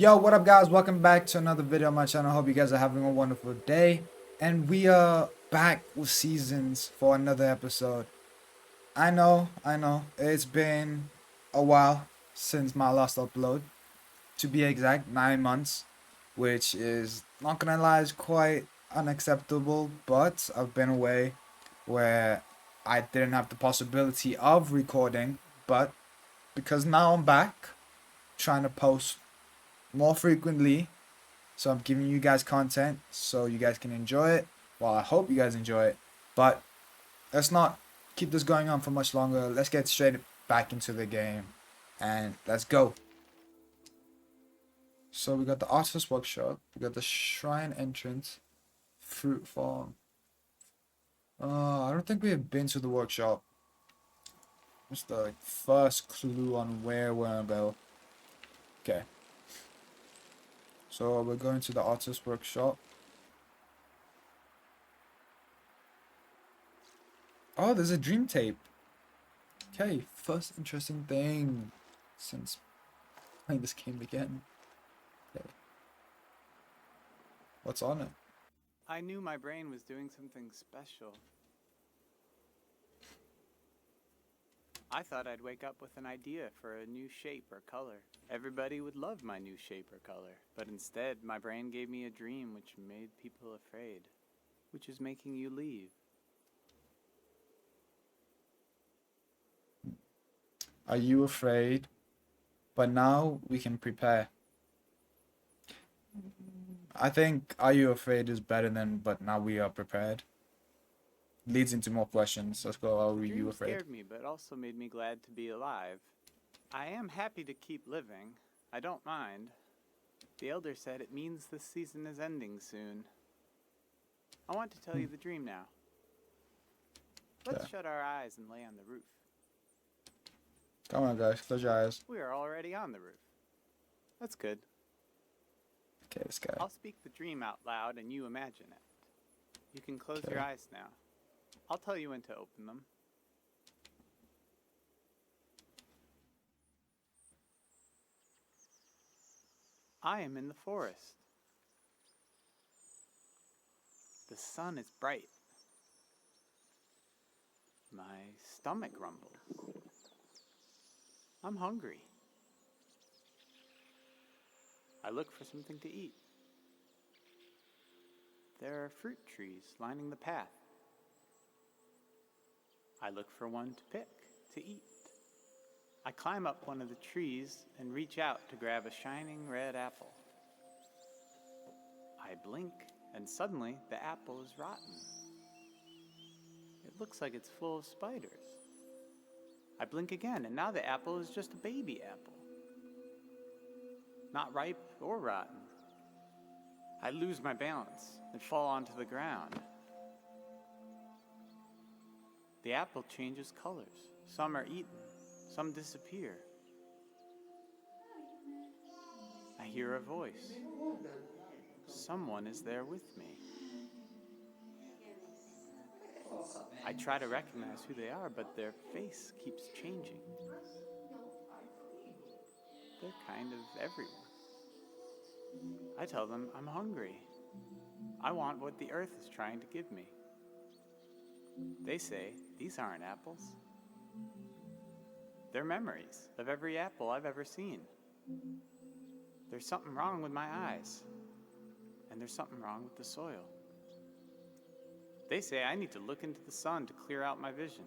Yo, what up guys? Welcome back to another video on my channel. Hope you guys are having a wonderful day. And we are back with seasons for another episode. I know, it's been a while since my last upload. To be exact, 9 months. Which is, not gonna lie, is quite unacceptable. But I've been away where I didn't have the possibility of recording. But because now I'm back, trying to post more frequently, so I'm giving you guys content so you guys can enjoy it. Well, I hope you guys enjoy it. But let's not keep this going on for much longer. Let's get straight back into the game. And let's go. So we got the artist workshop. We got the shrine entrance. Fruit farm. I don't think we have been to the workshop. It's the first clue on where we're gonna go. Okay. So we're going to the artist workshop. Oh, there's a dream tape. Okay, first interesting thing since playing this game again. Okay, what's on it? I knew my brain was doing something special. I thought I'd wake up with an idea for a new shape or color. Everybody would love my new shape or color. But instead, my brain gave me a dream which made people afraid, which is making you leave. Are you afraid? But now we can prepare. I think Are You Afraid is better than But Now We Are Prepared. Leads into more questions. Let's go. Are The you dream afraid? scared me, but also made me glad to be alive. I am happy to keep living. I don't mind. The elder said it means this season is ending soon. I want to tell you the dream now. Yeah. Let's shut our eyes and lay on the roof. Come on, guys. Close your eyes. We are already on the roof. That's good. Okay, this guy. I'll speak the dream out loud and you imagine it. You can close Okay. your eyes now. I'll tell you when to open them. I am in the forest. The sun is bright. My stomach rumbles. I'm hungry. I look for something to eat. There are fruit trees lining the path. I look for one to pick, to eat. I climb up one of the trees and reach out to grab a shining red apple. I blink, and suddenly the apple is rotten. It looks like it's full of spiders. I blink again, and now the apple is just a baby apple. Not ripe or rotten. I lose my balance and fall onto the ground. The apple changes colors. Some are eaten, some disappear. I hear a voice. Someone is there with me. I try to recognize who they are, but their face keeps changing. They're kind of everywhere. I tell them I'm hungry. I want what the earth is trying to give me. They say, these aren't apples. They're memories of every apple I've ever seen. There's something wrong with my eyes, and there's something wrong with the soil. They say I need to look into the sun to clear out my vision.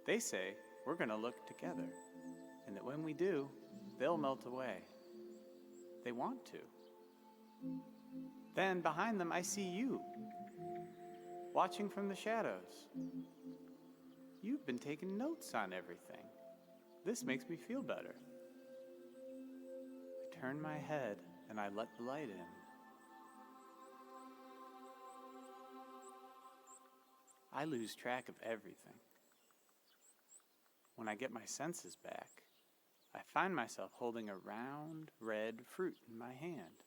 They say we're going to look together, and that when we do, they'll melt away. They want to. Then behind them I see you, watching from the shadows. You've been taking notes on everything. This makes me feel better. I turn my head and I let the light in. I lose track of everything. When I get my senses back, I find myself holding a round, red fruit in my hand.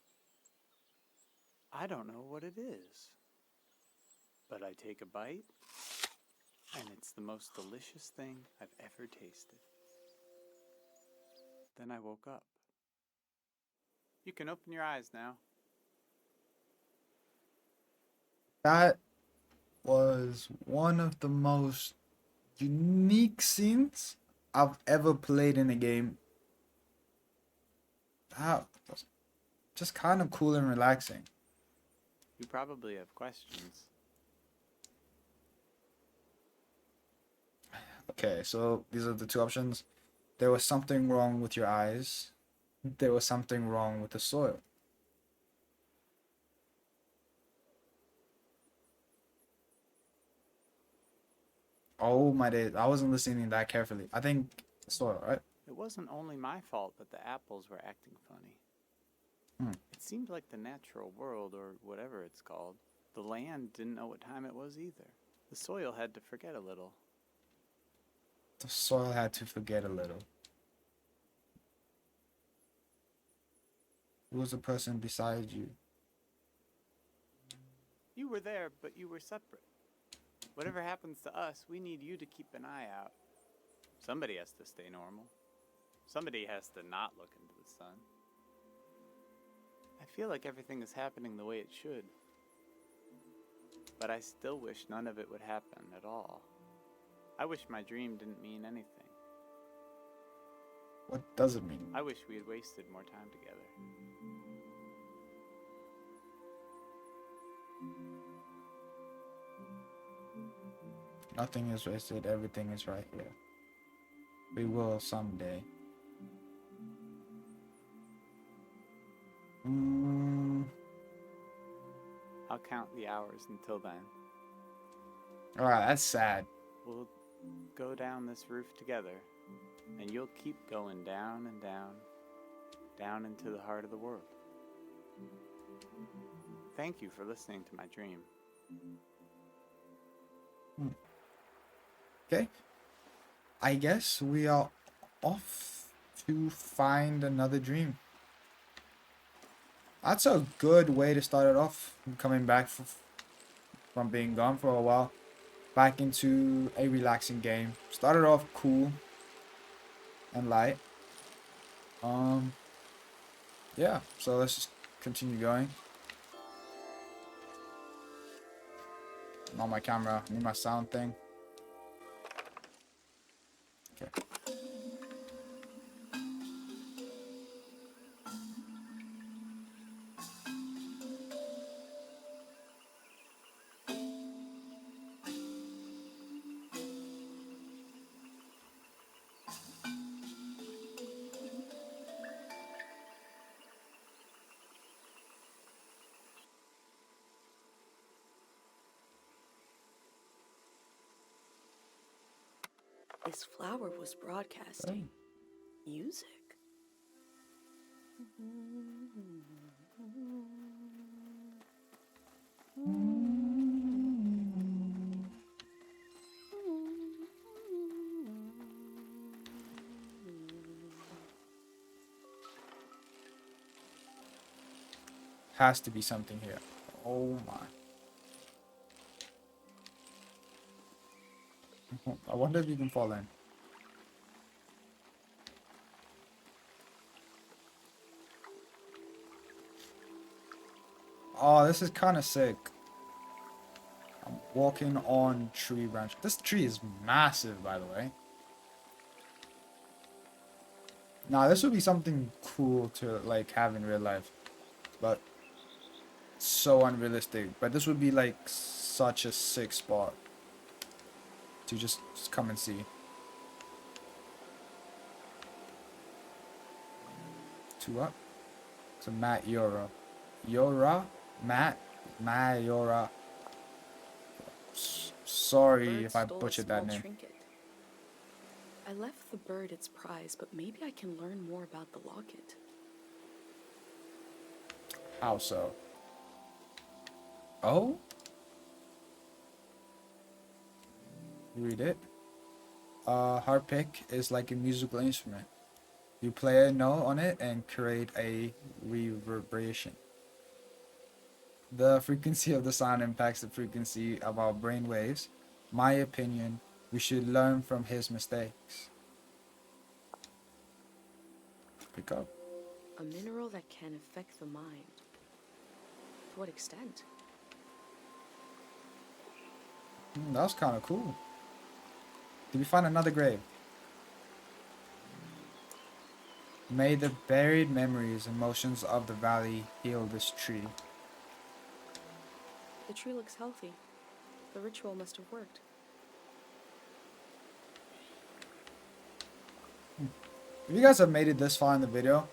I don't know what it is, but I take a bite, and it's the most delicious thing I've ever tasted. Then I woke up. You can open your eyes now. That was one of the most unique scenes I've ever played in a game. That was just kind of cool and relaxing. You probably have questions. Okay, so these are the two options. There was something wrong with your eyes. There was something wrong with the soil. Oh my days, I wasn't listening that carefully. I think soil, right? It wasn't only my fault that the apples were acting funny. Hmm. It seemed like the natural world, or whatever it's called, the land didn't know what time it was either. The soil had to forget a little. The soil had to forget a little. Who was the person beside you? You were there, but you were separate. Whatever happens to us, we need you to keep an eye out. Somebody has to stay normal. Somebody has to not look into the sun. I feel like everything is happening the way it should. But I still wish none of it would happen at all. I wish my dream didn't mean anything. What does it mean? I wish we had wasted more time together. Nothing is wasted, everything is right here. We will someday. I'll count the hours until then. Alright, that's sad. We'll go down this roof together, and you'll keep going down and down, down into the heart of the world. Thank you for listening to my dream. Okay. I guess we are off to find another dream. That's a good way to start it off. Coming back from being gone for a while. Back into a relaxing game. Started off cool and light. Yeah, so let's just continue going. On my camera, I need my sound thing. Okay. This flower was broadcasting music. Has to be something here. Oh my. I wonder if you can fall in. Oh, this is kind of sick. I'm walking on tree branch. This tree is massive, by the way. Now, this would be something cool to like have in real life, but so unrealistic. But this would be like such a sick spot to just come and see. Two up. So Matt Yora. Yora? Matt? Mayora. Sorry Bird if I stole a butchered that small name. trinket. I left the bird its prize, but maybe I can learn more about the locket. How so? Oh? Read it. Harp pick is like a musical instrument. You play a note on it and create a reverberation. The frequency of the sound impacts the frequency of our brain waves. My opinion, we should learn from his mistakes. Pick up. A mineral that can affect the mind. To what extent? That was kind of cool. Did we find another grave? May the buried memories and emotions of the valley heal this tree. The tree looks healthy. The ritual must have worked. If you guys have made it this far in the video,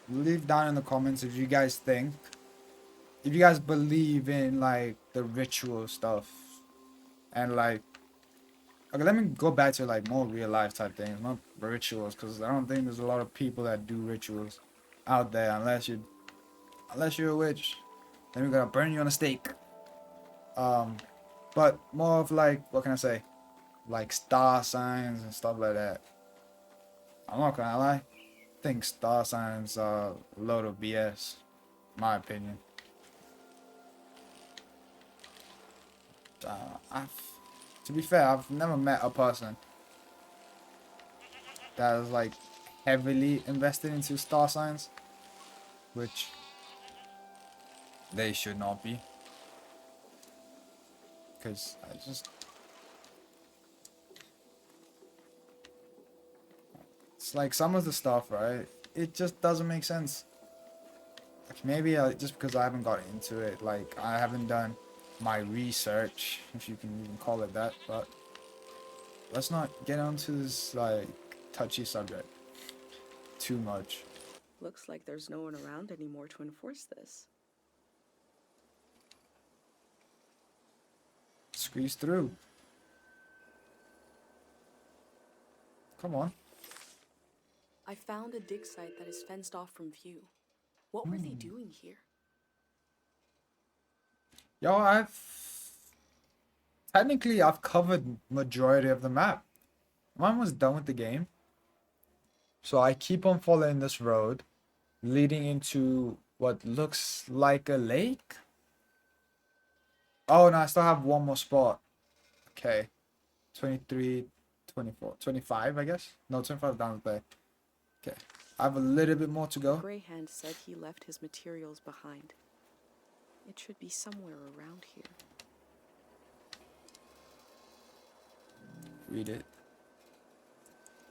leave down in the comments if you guys think, if you guys believe in like the ritual stuff and like, okay, let me go back to like more real life type things, not rituals, because I don't think there's a lot of people that do rituals out there unless you're a witch. Then we're gonna burn you on a stake. But more of like, what can I say, like star signs and stuff like that. I'm not gonna lie, I think star signs are a load of BS, my opinion. To be fair, I've never met a person that is like heavily invested into star signs, which they should not be, because it's like some of the stuff, right? It just doesn't make sense. Like maybe just because I haven't got into it, like I haven't done my research, if you can even call it that. But let's not get onto this like touchy subject too much. Looks like there's no one around anymore to enforce this. Squeeze through. Come on. I found a dig site that is fenced off from view. What were they doing here? Yo, I've covered majority of the map. I'm almost done with the game. So I keep on following this road leading into what looks like a lake. Oh no, I still have one more spot. Okay. 23, 24, 25, I guess. No, 25 down there. Okay. I have a little bit more to go. Greyhand said he left his materials behind. It should be somewhere around here. Read it.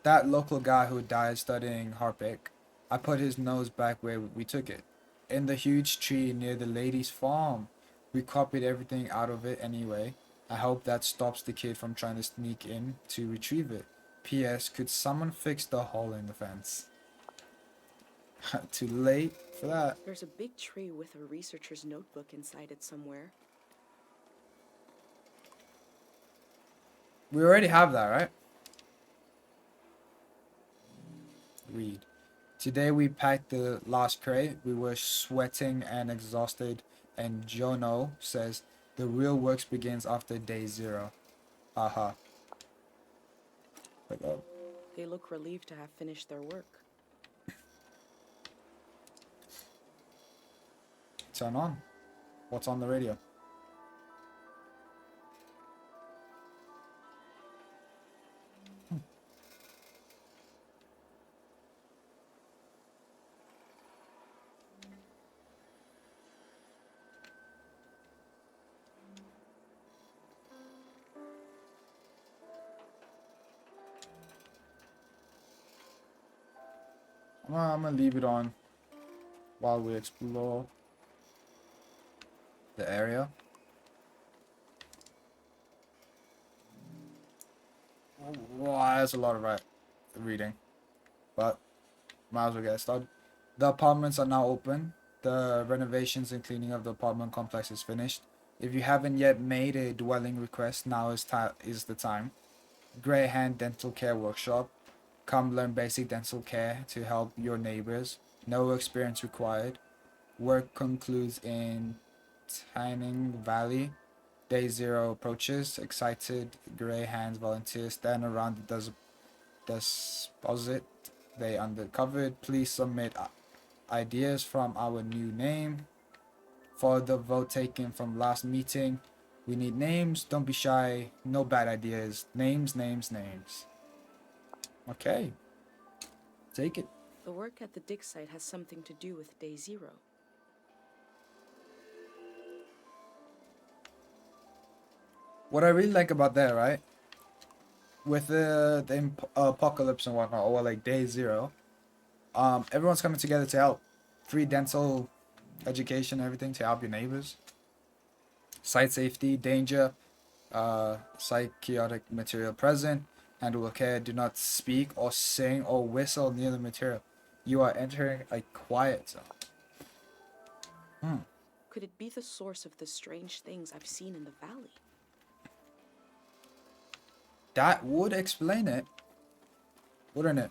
That local guy who died studying Harpic, I put his nose back where we took it. In the huge tree near the lady's farm. We copied everything out of it anyway. I hope that stops the kid from trying to sneak in to retrieve it. P.S. Could someone fix the hole in the fence? Too late for that. There's a big tree with a researcher's notebook inside it somewhere. We already have that, right? Read. Today we packed the last crate. We were sweating and exhausted, and Jono says the real work begins after day 0. Aha. They look relieved to have finished their work. Turn on. What's on the radio? I'm gonna leave it on while we explore the area. Wow, that's a lot of reading, but might as well get started. The apartments are now open. The renovations and cleaning of the apartment complex is finished. If you haven't yet made a dwelling request, now is the time. Greyhand Dental Care Workshop. Come learn basic dental care to help your neighbors. No experience required. Work concludes in Tanning Valley. Day 0 approaches. Excited Greyhands volunteers stand around the deposit they uncovered. Please submit ideas from our new name. For the vote taken from last meeting, we need names. Don't be shy. No bad ideas. Names, names, names. Okay. Take it. The The work at the dig site has something to do with Day Zero. What I really like about that, right? With apocalypse and whatnot, or like Day Zero, everyone's coming together to help. Free dental education, everything to help your neighbors. Site safety, danger, psychotic material present. Handle with care. Do not speak or sing or whistle near the material. You are entering a quiet zone. Could it be the source of the strange things I've seen in the valley? That would explain it, wouldn't it?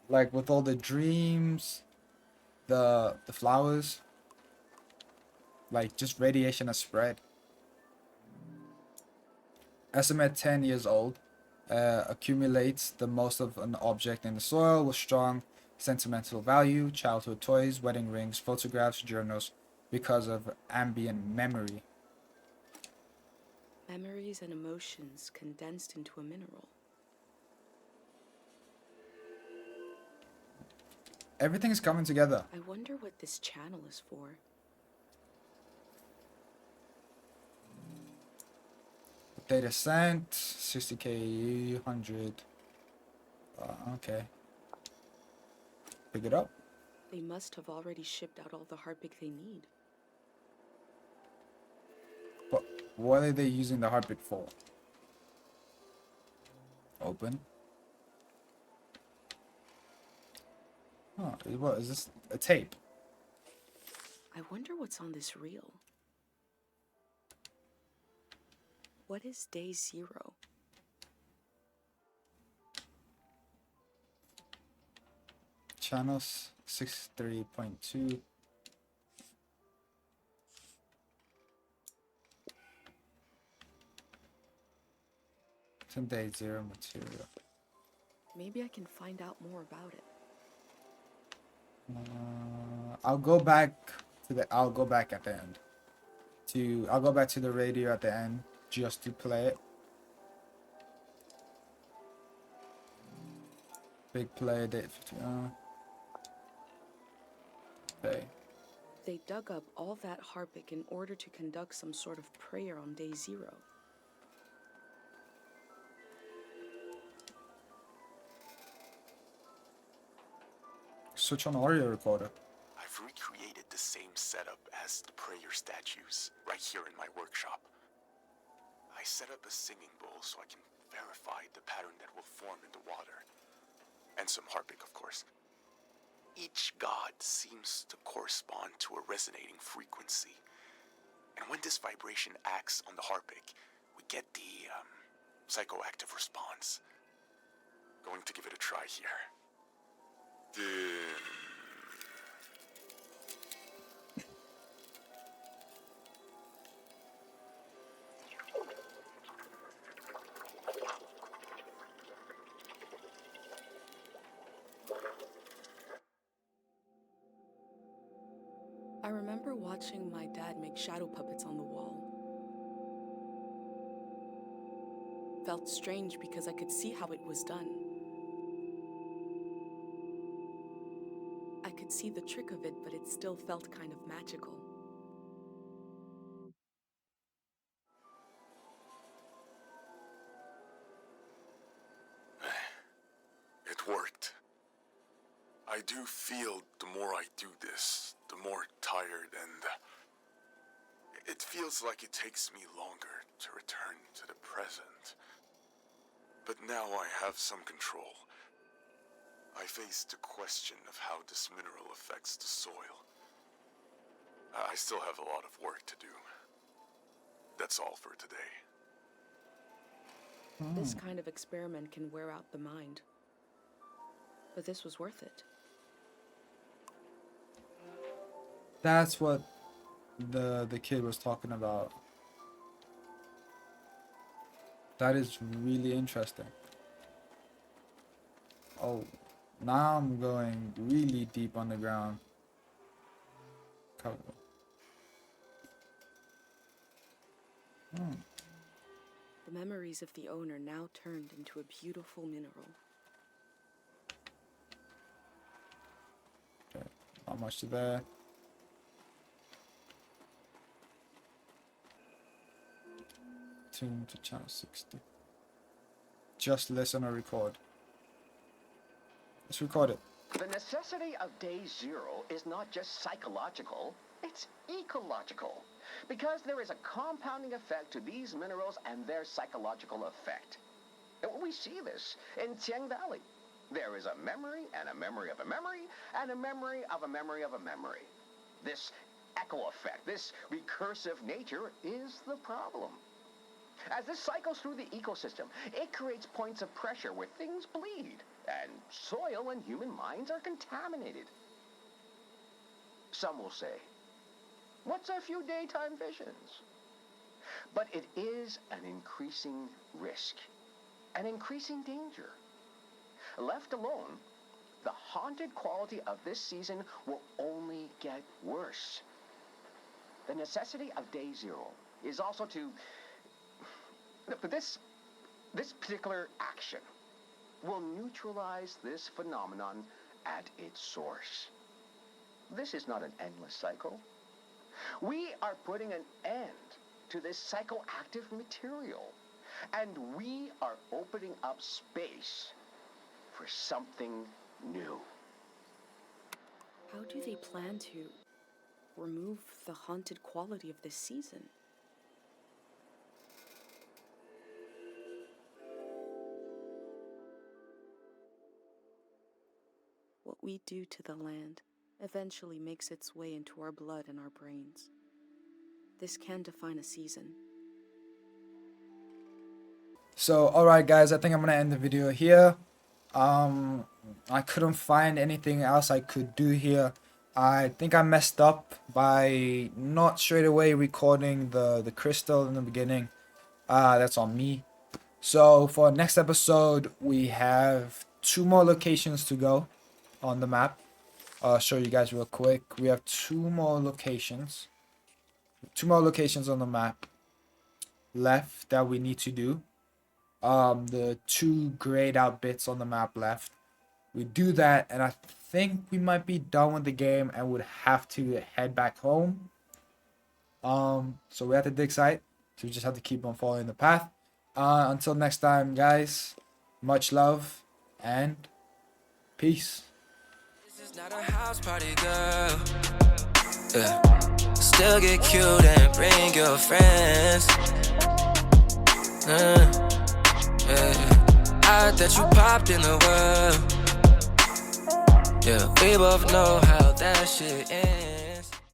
Like with all the dreams, the flowers, like just radiation has spread. Estimate 10 years old. Accumulates the most of an object in the soil with strong sentimental value, childhood toys, wedding rings, photographs, journals, because of ambient memory. Memories and emotions condensed into a mineral. Everything is coming together. I wonder what this channel is for. Data sent, 60k, 100. Okay. Pick it up. They must have already shipped out all the Harpic they need. But what are they using the heartbeat for? Open. Huh, what is this? A tape. I wonder what's on this reel. What is Day Zero? Channels 63.2. Day zero material. Maybe I can find out more about it. I'll go back I'll go back at the end. I'll go back to the radio at the end just to play it. Big play date. Okay. They dug up all that Harpic in order to conduct some sort of prayer on Day Zero. Switch on audio recorder. I've recreated the same setup as the prayer statues right here in my workshop. I set up a singing bowl so I can verify the pattern that will form in the water. And some Harpic, of course. Each god seems to correspond to a resonating frequency. And when this vibration acts on the Harpic, we get the psychoactive response. Going to give it a try here. I remember watching my dad make shadow puppets on the wall. Felt strange because I could see how it was done. I could see the trick of it, but it still felt kind of magical. It worked. I do feel the more I do this, the more tired, and it feels like it takes me longer to return to the present. But now I have some control. I face the question of how this mineral affects the soil. I still have a lot of work to do. That's all for today. This kind of experiment can wear out the mind. But this was worth it. That's what the kid was talking about. That is really interesting. Oh, now I'm going really deep underground. Cover. The memories of the owner now turned into a beautiful mineral. How much there? Tune to channel 60. Just listen or record. Let's record it. The necessity of day zero is not just psychological, it's ecological. Because there is a compounding effect to these minerals and their psychological effect. And we see this in Tiang Valley. There is a memory and a memory of a memory and a memory of a memory of a memory. This echo effect, this recursive nature is the problem. As this cycles through the ecosystem, it creates points of pressure where things bleed, and soil and human minds are contaminated. Some will say, what's a few daytime visions? But it is an increasing risk, an increasing danger. Left alone, the haunted quality of this season will only get worse. The necessity of day zero is also to... This particular action will neutralize this phenomenon at its source. This is not an endless cycle. We are putting an end to this psychoactive material, and we are opening up space for something new. How do they plan to remove the haunted quality of this season? What we do to the land eventually makes its way into our blood and our brains. This can define a season. So, alright guys, I think I'm gonna end the video here. I couldn't find anything else I could do here. I think I messed up by not straight away recording the crystal in the beginning. That's on me. So for next episode, we have 2 more locations to go on the map. I'll show you guys real quick. We have 2 more locations. 2 more locations on the map left that we need to do. The 2 grayed out bits on the map left. We do that, and I think we might be done with the game and would have to head back home. So we have to dig site, so we just have to keep on following the path. Until next time, guys, much love and peace. This is not a house party, girl. Yeah. Still get cute and bring your friends. I that you popped in the world. Yeah, we both know how that shit ends.